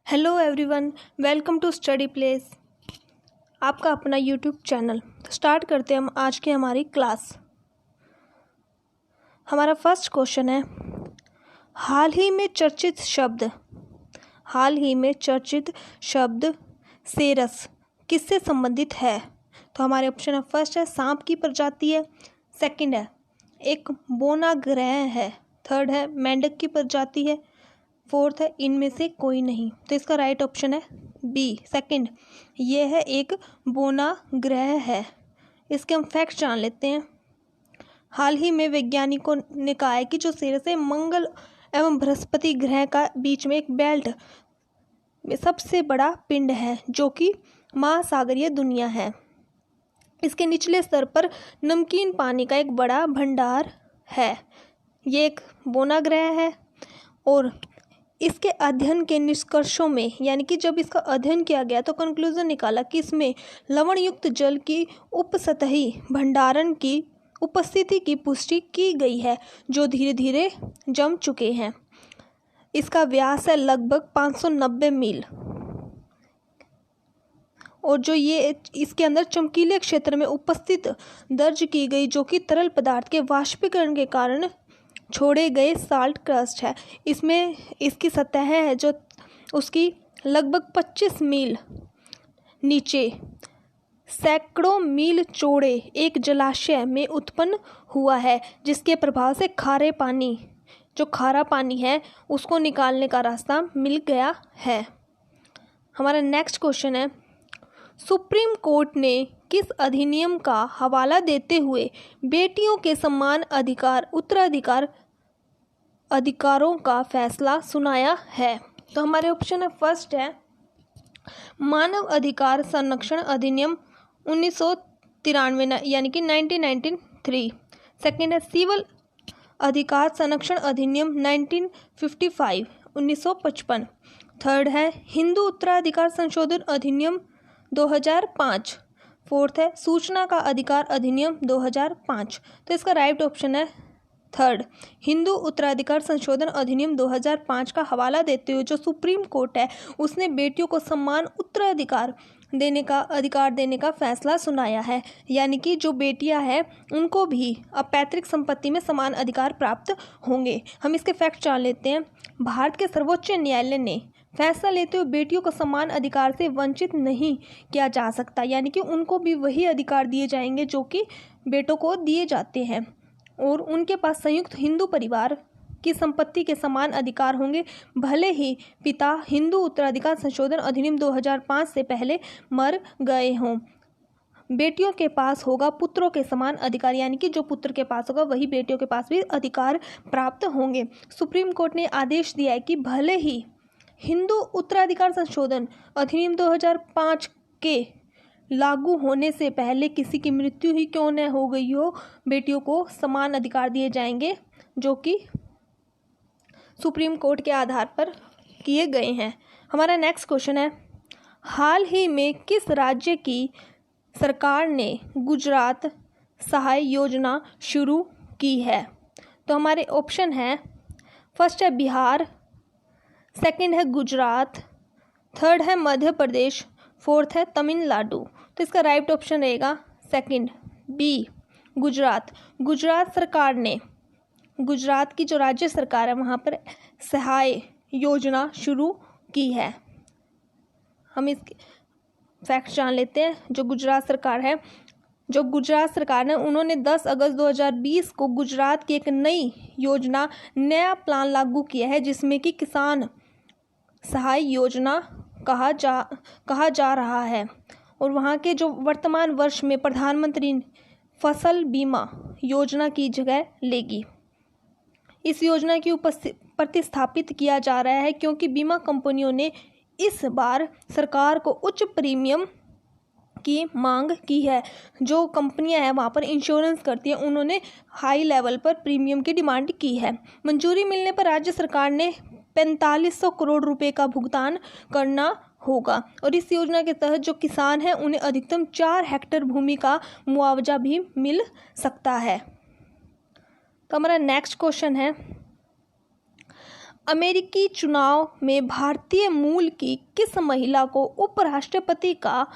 Hello everyone, welcome to study place. आपका अपना YouTube channel. Start करते हैं हम आज की हमारी क्लास। हमारा फर्स्ट क्वेश्चन है, हाल ही में चर्चित शब्द सेरस किससे संबंधित है? तो हमारे ऑप्शन है, फर्स्ट है सांप की प्रजाति है, सेकंड है एक बोना ग्रह है, थर्ड है मेंढक की प्रजाति है, फोर्थ है इनमें से कोई नहीं। तो इसका राइट ऑप्शन है बी सेकंड, ये है एक बोना ग्रह है। इसके हम फैक्ट जान लेते हैं। हाल ही में वैज्ञानिकों ने कहा है कि जो सेरस है मंगल एवं बृहस्पति ग्रह का बीच में एक बेल्ट में सबसे बड़ा पिंड है जो कि महासागरीय दुनिया है। इसके निचले स्तर पर नमकीन पानी का एक बड़ा भंडार है। ये एक बोना ग्रह है और इसके अध्ययन के निष्कर्षों में, यानी कि जब इसका अध्ययन किया गया तो कंक्लूजन निकाला कि इसमें लवण युक्त जल की उपसतही भंडारण की उपस्थिति की पुष्टि की गई है जो धीरे धीरे जम चुके हैं। इसका व्यास है लगभग 590 मील और जो ये इसके अंदर चमकीले क्षेत्र में उपस्थित दर्ज की गई जो कि तरल पदार्थ के वाष्पीकरण के कारण छोड़े गए साल्ट क्रस्ट है। इसमें इसकी सतह है जो उसकी लगभग 25 मील नीचे सैकड़ों मील चौड़े एक जलाशय में उत्पन्न हुआ है, जिसके प्रभाव से खारा पानी है उसको निकालने का रास्ता मिल गया है। हमारा नेक्स्ट क्वेश्चन है, सुप्रीम कोर्ट ने किस अधिनियम का हवाला देते हुए बेटियों के समान उत्तराधिकार अधिकारों का फैसला सुनाया है? तो हमारे ऑप्शन है, फर्स्ट है मानव अधिकार संरक्षण अधिनियम 1993 यानी कि 1993, सेकेंड है सिविल अधिकार संरक्षण अधिनियम 1955 1955, थर्ड है हिंदू उत्तराधिकार संशोधन अधिनियम 2005, फोर्थ है सूचना का अधिकार अधिनियम 2005। तो इसका राइट ऑप्शन है थर्ड, हिंदू उत्तराधिकार संशोधन अधिनियम 2005 का हवाला देते हुए जो सुप्रीम कोर्ट है उसने बेटियों को समान उत्तराधिकार अधिकार देने का फैसला सुनाया है, यानी कि जो बेटियां हैं उनको भी अब पैतृक संपत्ति में समान अधिकार प्राप्त होंगे। हम इसके फैक्ट जान लेते हैं। भारत के सर्वोच्च न्यायालय ने फैसला लेते हुए बेटियों को समान अधिकार से वंचित नहीं किया जा सकता, यानी कि उनको भी वही अधिकार दिए जाएंगे जो कि बेटों को दिए जाते हैं और उनके पास संयुक्त हिंदू परिवार की संपत्ति के समान अधिकार होंगे, भले ही पिता हिंदू उत्तराधिकार संशोधन अधिनियम 2005 से पहले मर गए हों। बेटियों के पास होगा पुत्रों के समान अधिकार, यानी कि जो पुत्र के पास होगा वही बेटियों के पास भी अधिकार प्राप्त होंगे। सुप्रीम कोर्ट ने आदेश दिया है कि भले ही हिंदू उत्तराधिकार संशोधन अधिनियम 2005 के लागू होने से पहले किसी की मृत्यु ही क्यों न हो गई हो, बेटियों को समान अधिकार दिए जाएंगे जो कि सुप्रीम कोर्ट के आधार पर किए गए हैं। हमारा नेक्स्ट क्वेश्चन है, हाल ही में किस राज्य की सरकार ने गुजरात सहाय योजना शुरू की है? तो हमारे ऑप्शन है, फर्स्ट है बिहार, सेकंड है गुजरात, थर्ड है मध्य प्रदेश, फोर्थ है तमिलनाडु। तो इसका राइट ऑप्शन रहेगा सेकंड बी गुजरात। गुजरात की जो राज्य सरकार है वहाँ पर सहाय योजना शुरू की है। हम इसके फैक्ट जान लेते हैं। जो गुजरात सरकार है उन्होंने 10 अगस्त 2020 को गुजरात की एक नया प्लान लागू किया है जिसमें कि किसान सहाय योजना कहा जा रहा है और वहाँ के जो वर्तमान वर्ष में प्रधानमंत्री फसल बीमा योजना की जगह लेगी। इस योजना की प्रतिस्थापित किया जा रहा है क्योंकि बीमा कंपनियों ने इस बार सरकार को उच्च प्रीमियम की मांग की है। जो कंपनियां हैं वहाँ पर इंश्योरेंस करती हैं, उन्होंने हाई लेवल पर प्रीमियम की डिमांड की है। मंजूरी मिलने पर राज्य सरकार ने 4500 करोड़ रुपए का भुगतान करना होगा और इस योजना के तहत जो किसान हैं उन्हें अधिकतम 4 हेक्टेयर भूमि का मुआवजा भी मिल सकता है। तो हमारा नेक्स्ट क्वेश्चन है, अमेरिकी चुनाव में भारतीय मूल की किस महिला को उपराष्ट्रपति का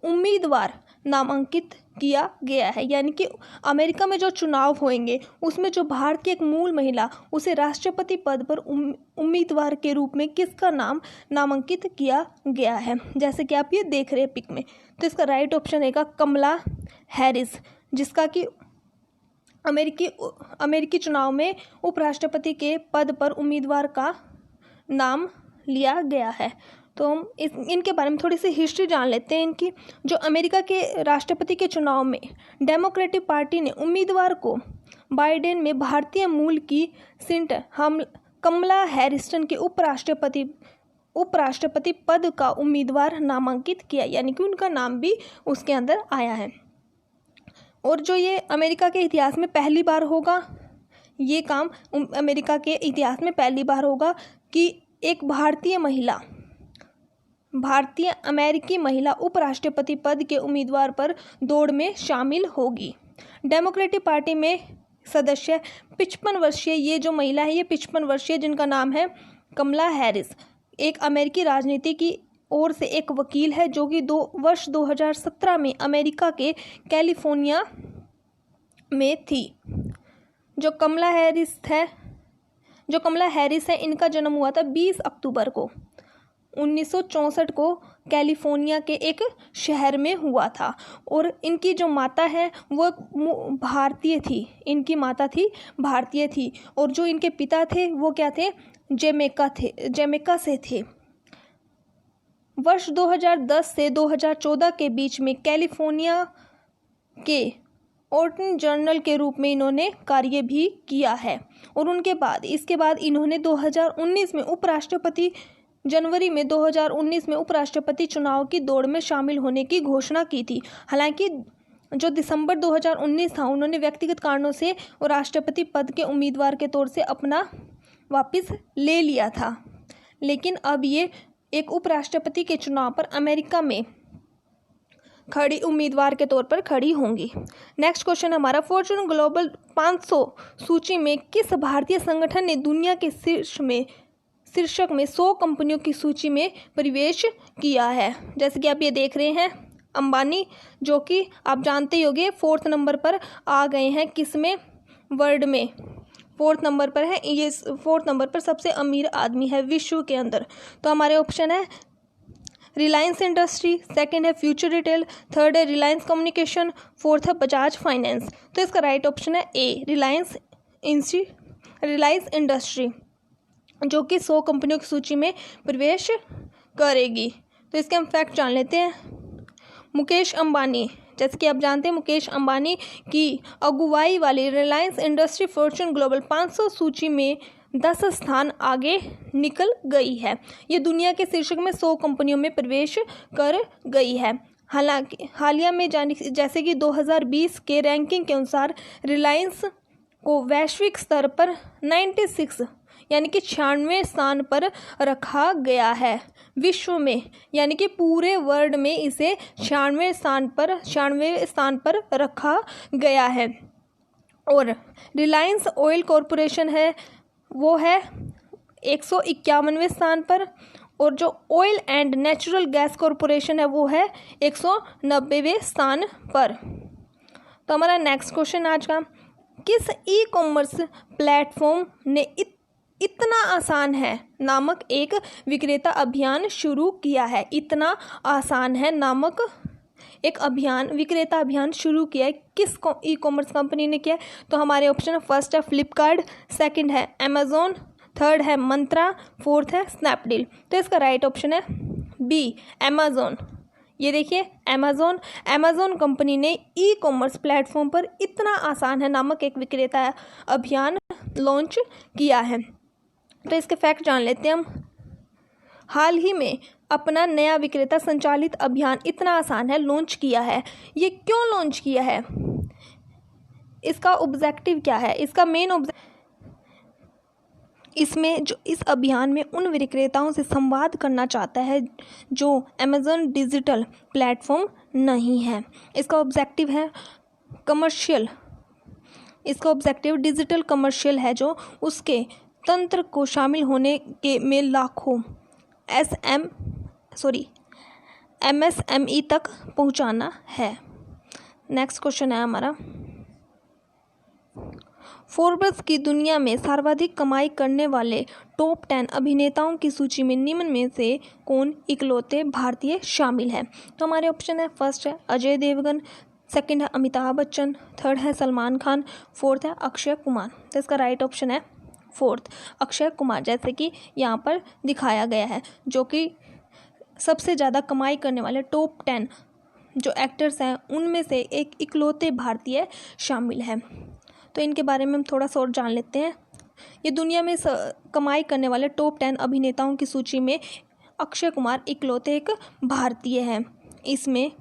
उम्मीदवार नामांकित किया गया है? यानी कि अमेरिका में जो चुनाव होंगे उसमें जो भारत की एक मूल महिला, उसे राष्ट्रपति पद पर उम्मीदवार के रूप में किसका नाम नामांकित किया गया है? जैसे कि आप ये देख रहे हैं पिक में, तो इसका राइट ऑप्शन रहेगा कमला हैरिस, जिसका कि अमेरिकी चुनाव में उपराष्ट्रपति के पद पर उम्मीदवार का नाम लिया गया है। तो हम इनके बारे में थोड़ी सी हिस्ट्री जान लेते हैं इनकी। जो अमेरिका के राष्ट्रपति के चुनाव में डेमोक्रेटिक पार्टी ने उम्मीदवार को बाइडेन में भारतीय मूल की सीनेटर कमला हैरिसन के उपराष्ट्रपति पद का उम्मीदवार नामांकित किया, यानी कि उनका नाम भी उसके अंदर आया है। और जो ये अमेरिका के इतिहास में पहली बार होगा, ये काम अमेरिका के इतिहास में पहली बार होगा कि एक भारतीय अमेरिकी महिला उपराष्ट्रपति पद के उम्मीदवार पर दौड़ में शामिल होगी। डेमोक्रेटिक पार्टी में सदस्य 55 वर्षीय ये जो महिला है, ये 55 वर्षीय, जिनका नाम है कमला हैरिस, एक अमेरिकी राजनीति की ओर से एक वकील है, जो कि 2017 में अमेरिका के कैलिफोर्निया में थी। जो कमला हैरिस है, इनका जन्म हुआ था 20 अक्टूबर को 1964 को कैलिफोर्निया के एक शहर में हुआ था। और इनकी जो माता है वो भारतीय थी, इनकी माता थी भारतीय थी, और जो इनके पिता थे वो क्या थे, जमैका से थे। वर्ष 2010 से 2014 के बीच में कैलिफोर्निया के ऑर्टन जनरल के रूप में इन्होंने कार्य भी किया है। और इसके बाद इन्होंने 2019 में जनवरी में 2019 में उपराष्ट्रपति चुनाव की दौड़ में शामिल होने की घोषणा की थी। हालांकि जो दिसंबर 2019 था, उन्होंने व्यक्तिगत कारणों से राष्ट्रपति पद के उम्मीदवार के तौर से अपना वापस ले लिया था, लेकिन अब ये एक उपराष्ट्रपति के चुनाव पर अमेरिका में खड़ी उम्मीदवार के तौर पर खड़ी होंगी। नेक्स्ट क्वेश्चन हमारा, फॉर्च्यून ग्लोबल 500 सूची में किस भारतीय संगठन ने दुनिया के शीर्षक में 100 कंपनियों की सूची में प्रवेश किया है? जैसे कि आप ये देख रहे हैं, अंबानी, जो कि आप जानते ही होंगे 4th नंबर पर आ गए हैं, किसमें, वर्ल्ड में 4th नंबर पर है। ये 4th नंबर पर सबसे अमीर आदमी है विश्व के अंदर। तो हमारे ऑप्शन है रिलायंस इंडस्ट्री, सेकंड है फ्यूचर रिटेल, थर्ड है रिलायंस कम्युनिकेशन, फोर्थ है बजाज फाइनेंस। तो इसका राइट ऑप्शन है ए, रिलायंस इंडस्ट्री, जो कि 100 कंपनियों की सूची में प्रवेश करेगी। तो इसके हम फैक्ट जान लेते हैं। मुकेश अंबानी, जैसे कि आप जानते हैं, मुकेश अंबानी की अगुवाई वाली रिलायंस इंडस्ट्री फॉर्च्यून ग्लोबल 500 सूची में 10 स्थान आगे निकल गई है। ये दुनिया के शीर्षक में 100 कंपनियों में प्रवेश कर गई है। हालांकि हालिया में जैसे कि 2020 के रैंकिंग के अनुसार रिलायंस को वैश्विक स्तर पर 96 यानी कि 96वें स्थान पर रखा गया है विश्व में, यानी कि पूरे वर्ल्ड में इसे 96वें स्थान पर रखा गया है। और रिलायंस ऑयल कॉरपोरेशन है वो है 151वें स्थान पर, और जो oil and natural gas corporation है वो है 190वें स्थान पर। तो हमारा नेक्स्ट क्वेश्चन आज का, किस ई कॉमर्स प्लेटफॉर्म ने इतना आसान है नामक एक विक्रेता अभियान शुरू किया है? इतना आसान है नामक एक विक्रेता अभियान शुरू किया है, किस ई कॉमर्स कंपनी ने किया है? तो हमारे ऑप्शन फर्स्ट है फ्लिपकार्ट, सेकंड है अमेजोन, थर्ड है मंत्रा, फोर्थ है स्नैपडील। तो इसका राइट ऑप्शन है बी, अमेजोन। ये देखिए अमेजोन कंपनी ने ई कॉमर्स प्लेटफॉर्म पर इतना आसान है नामक एक विक्रेता अभियान लॉन्च किया है। तो इसके फैक्ट जान लेते हैं हम। हाल ही में अपना नया विक्रेता संचालित अभियान इतना आसान है लॉन्च किया है। ये क्यों लॉन्च किया है? इसका ऑब्जेक्टिव क्या है? इसका मेन इसमें जो इस अभियान में उन विक्रेताओं से संवाद करना चाहता है जो अमेज़न डिजिटल प्लेटफॉर्म नहीं है। इसका ऑब्जेक्टिव है कमर्शियल, इसका ऑब्जेक्टिव डिजिटल कमर्शियल है, जो उसके तंत्र को शामिल होने के में लाखों MSME तक पहुंचाना है। नेक्स्ट क्वेश्चन है हमारा, फोर्ब्स की दुनिया में सर्वाधिक कमाई करने वाले टॉप 10 अभिनेताओं की सूची में निम्न में से कौन इकलौते भारतीय शामिल है? तो हमारे ऑप्शन है, फर्स्ट है अजय देवगन, सेकंड है अमिताभ बच्चन, थर्ड है सलमान खान, फोर्थ है अक्षय कुमार। तो इसका राइट ऑप्शन है फोर्थ, अक्षय कुमार, जैसे कि यहाँ पर दिखाया गया है, जो कि सबसे ज़्यादा कमाई करने वाले टॉप 10 जो एक्टर्स हैं उनमें से एक इकलौते भारतीय शामिल हैं। तो इनके बारे में हम थोड़ा सा और जान लेते हैं। ये दुनिया में कमाई करने वाले टॉप 10 अभिनेताओं की सूची में अक्षय कुमार इकलौते एक भारतीय हैं। इसमें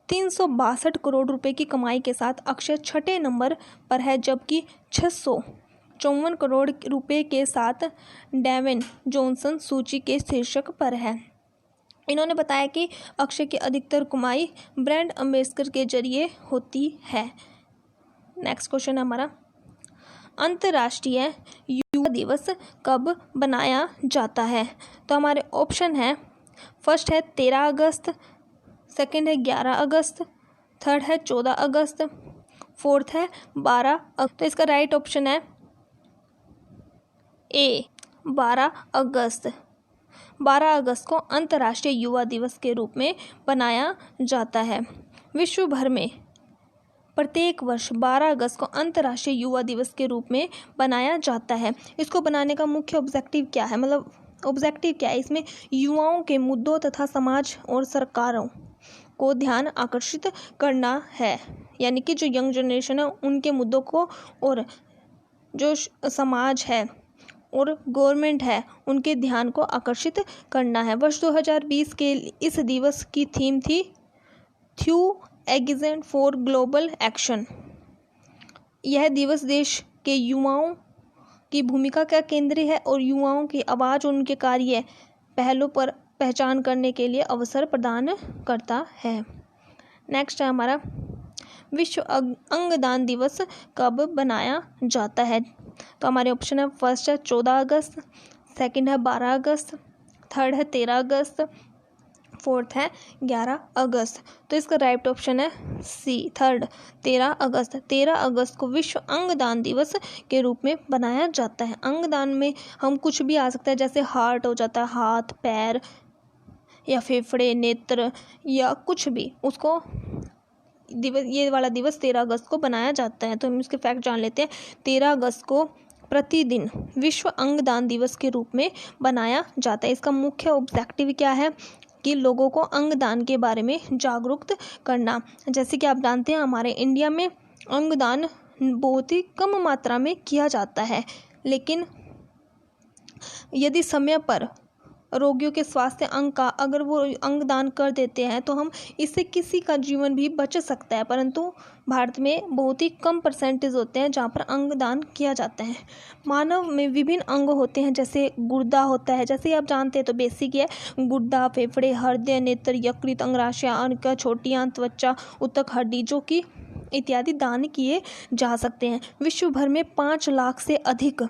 362 करोड़ रुपए की कमाई के साथ अक्षय छठे नंबर पर है, जबकि 654 करोड़ रुपए के साथ डेवेन जॉनसन सूची के शीर्षक पर है। इन्होंने बताया कि अक्षय की अधिकतर कमाई ब्रांड एम्बेसडर के जरिए होती है। नेक्स्ट क्वेश्चन है हमारा, अंतर्राष्ट्रीय युवा दिवस कब बनाया जाता है? तो हमारे ऑप्शन है, फर्स्ट है 13 अगस्त, सेकंड है 11 अगस्त, थर्ड है 14 अगस्त, फोर्थ है 12 अगस्त। तो इसका राइट ऑप्शन है ए 12 अगस्त। 12 अगस्त को अंतर्राष्ट्रीय युवा दिवस के रूप में बनाया जाता है। विश्व भर में प्रत्येक वर्ष 12 अगस्त को अंतर्राष्ट्रीय युवा दिवस के रूप में बनाया जाता है। इसको बनाने का मुख्य ऑब्जेक्टिव क्या है, मतलब ऑब्जेक्टिव क्या है? इसमें युवाओं के मुद्दों तथा समाज और सरकारों को ध्यान आकर्षित करना है, यानी कि जो यंग जनरेशन है उनके मुद्दों को, और जो समाज है और गवर्नमेंट है उनके ध्यान को आकर्षित करना है। वर्ष 2020 के इस दिवस की थीम थी through exempt for global action. यह दिवस देश के युवाओं की भूमिका का केंद्र है और युवाओं की आवाज़ और उनके कार्य पहलों पर पहचान करने के लिए अवसर प्रदान करता है। नेक्स्ट है हमारा, विश्व अंगदान दिवस कब बनाया जाता है? तो हमारे ऑप्शन है, फर्स्ट है 14 अगस्त, सेकंड है 12 अगस्त, थर्ड है 13 अगस्त, फोर्थ है 11 अगस्त। तो इसका राइट ऑप्शन है सी, थर्ड, 13 अगस्त। 13 अगस्त को विश्व अंगदान दिवस के रूप में बनाया जाता है। अंगदान में हम कुछ भी आ सकता है, जैसे हार्ट हो जाता है, हाथ, पैर या फेफड़े, नेत्र या कुछ भी, उसको ये वाला दिवस 13 अगस्त को बनाया जाता है। तो हम इसके फैक्ट जान लेते हैं। 13 अगस्त को प्रतिदिन विश्व अंगदान दिवस के रूप में बनाया जाता है। इसका मुख्य ऑब्जेक्टिव क्या है कि लोगों को अंगदान के बारे में जागरूक करना। जैसे कि आप जानते हैं हमारे इंडिया में अंगदान बहुत ही कम मात्रा में किया जाता है, लेकिन यदि समय पर रोगियों के स्वास्थ्य अंग का अगर वो अंगदान कर देते हैं तो हम इससे किसी का जीवन भी बच सकता है। परंतु भारत में बहुत ही कम परसेंटेज होते हैं जहाँ पर अंगदान किया जाता है। मानव में विभिन्न अंग होते हैं, जैसे गुर्दा होता है, जैसे आप जानते हैं तो बेसिक है, गुर्दा, फेफड़े, हृदय, नेत्र, यकृत, अंगराशियाँ, अंक, छोटी आंत, त्वचा, ऊतक, हड्डी, जो कि इत्यादि दान किए जा सकते हैं। विश्व भर में 5 लाख से अधिक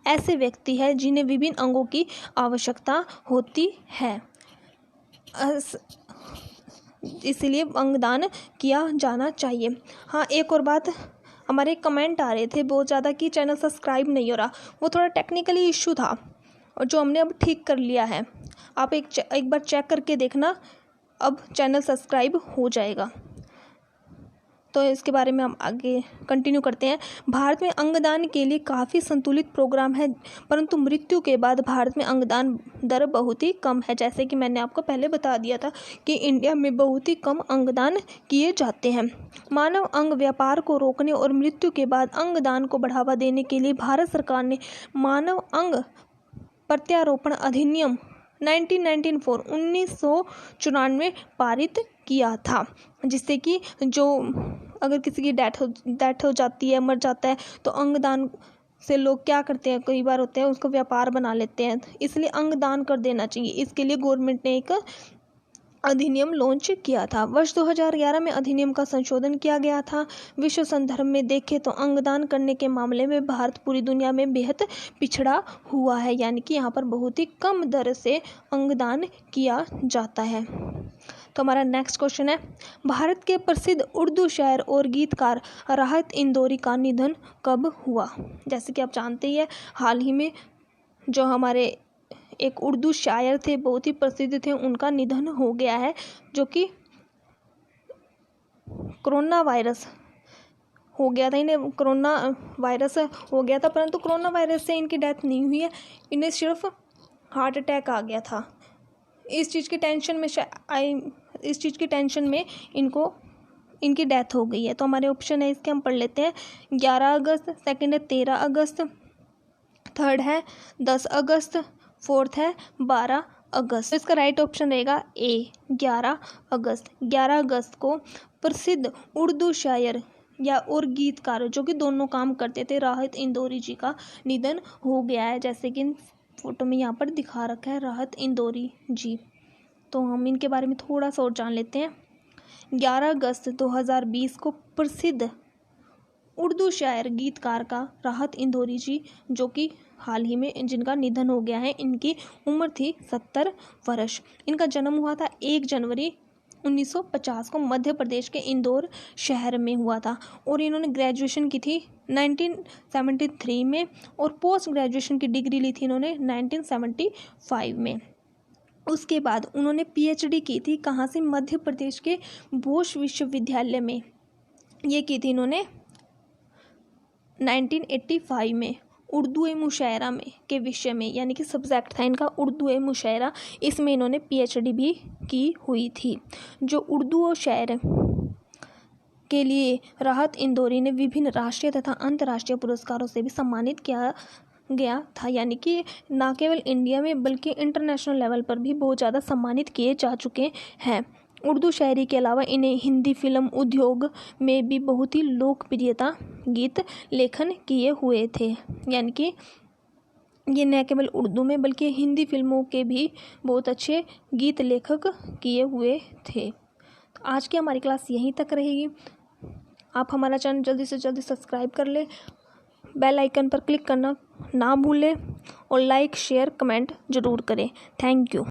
ऐसे व्यक्ति हैं जिन्हें विभिन्न अंगों की आवश्यकता होती है, इसलिए अंगदान किया जाना चाहिए। हाँ, एक और बात, हमारे कमेंट आ रहे थे बहुत ज़्यादा कि चैनल सब्सक्राइब नहीं हो रहा, वो थोड़ा टेक्निकली इशू था और जो हमने अब ठीक कर लिया है। आप एक बार चेक करके देखना, अब चैनल सब्सक्राइब हो जाएगा। तो इसके बारे में हम आगे कंटिन्यू करते हैं। भारत में अंगदान के लिए काफ़ी संतुलित प्रोग्राम है, परंतु मृत्यु के बाद भारत में अंगदान दर बहुत ही कम है। जैसे कि मैंने आपको पहले बता दिया था कि इंडिया में बहुत ही कम अंगदान किए जाते हैं। मानव अंग व्यापार को रोकने और मृत्यु के बाद अंगदान को बढ़ावा देने के लिए भारत सरकार ने मानव अंग प्रत्यारोपण अधिनियम 1994 पारित किया था, जिससे कि जो अगर किसी की डेथ हो जाती है, मर जाता है, तो अंगदान से लोग क्या करते हैं, कई बार होते हैं उसको व्यापार बना लेते हैं, इसलिए अंगदान कर देना चाहिए। इसके लिए गवर्नमेंट ने एक अधिनियम लॉन्च किया था। वर्ष 2011 में अधिनियम का संशोधन किया गया था। विश्व संदर्भ में देखें तो अंगदान करने के मामले में भारत पूरी दुनिया में बेहद पिछड़ा हुआ है, यानी कि यहाँ पर बहुत ही कम दर से अंगदान किया जाता है। तो हमारा नेक्स्ट क्वेश्चन है, भारत के प्रसिद्ध उर्दू शायर और गीतकार राहत इंदौरी का निधन कब हुआ? जैसे कि आप जानते ही हैं, हाल ही में जो हमारे एक उर्दू शायर थे, बहुत ही प्रसिद्ध थे, उनका निधन हो गया है, जो कि कोरोना वायरस हो गया था। इन्हें कोरोना वायरस हो गया था, परंतु कोरोना वायरस से इनकी डेथ नहीं हुई है, इन्हें सिर्फ हार्ट अटैक आ गया था। इस चीज़ की टेंशन में इनकी डेथ हो गई है। तो हमारे ऑप्शन है इसके, हम पढ़ लेते हैं। 11 अगस्त, सेकंड है 13 अगस्त, थर्ड है 10 अगस्त, फोर्थ है 12 अगस्त। तो इसका राइट ऑप्शन रहेगा ए, 11 अगस्त। 11 अगस्त को प्रसिद्ध उर्दू शायर और गीतकार, जो कि दोनों काम करते थे, राहत इंदौरी जी का निधन हो गया है, जैसे कि फोटो में यहाँ पर दिखा रखा है राहत इंदौरी जी। तो हम इनके बारे में थोड़ा सा और जान लेते हैं। 11 अगस्त 2020 को प्रसिद्ध उर्दू शायर गीतकार का राहत इंदौरी जी, जो कि हाल ही में जिनका निधन हो गया है, इनकी उम्र थी 70 वर्ष। इनका जन्म हुआ था 1 जनवरी 1950 को मध्य प्रदेश के इंदौर शहर में हुआ था, और इन्होंने ग्रेजुएशन की थी 1973 में, और पोस्ट ग्रेजुएशन की डिग्री ली थी इन्होंने 1975 में। उसके बाद उन्होंने पीएचडी की थी, कहाँ से? मध्य प्रदेश के बोस विश्वविद्यालय में। ये की थी इन्होंने 1985 में, उर्दू ए मुशायरा में के विषय में, यानी कि सब्जेक्ट था इनका उर्दू ए मुशायरा। इसमें इन्होंने पीएचडी भी की हुई थी। जो उर्दू और शायर के लिए राहत इंदौरी ने विभिन्न राष्ट्रीय तथा अंतर्राष्ट्रीय पुरस्कारों से भी सम्मानित किया गया था, यानी कि न केवल इंडिया में बल्कि इंटरनेशनल लेवल पर भी बहुत ज़्यादा सम्मानित किए जा चुके हैं। उर्दू शायरी के अलावा इन्हें हिंदी फिल्म उद्योग में भी बहुत ही लोकप्रियता गीत लेखन किए हुए थे, यानी कि ये न केवल उर्दू में बल्कि हिंदी फिल्मों के भी बहुत अच्छे गीत लेखक किए हुए थे। तो आज की हमारी क्लास यहीं तक रहेगी। आप हमारा चैनल जल्दी से जल्दी सब्सक्राइब कर लें, बेल आइकन पर क्लिक करना ना भूलें, और लाइक शेयर कमेंट ज़रूर करें। Thank you.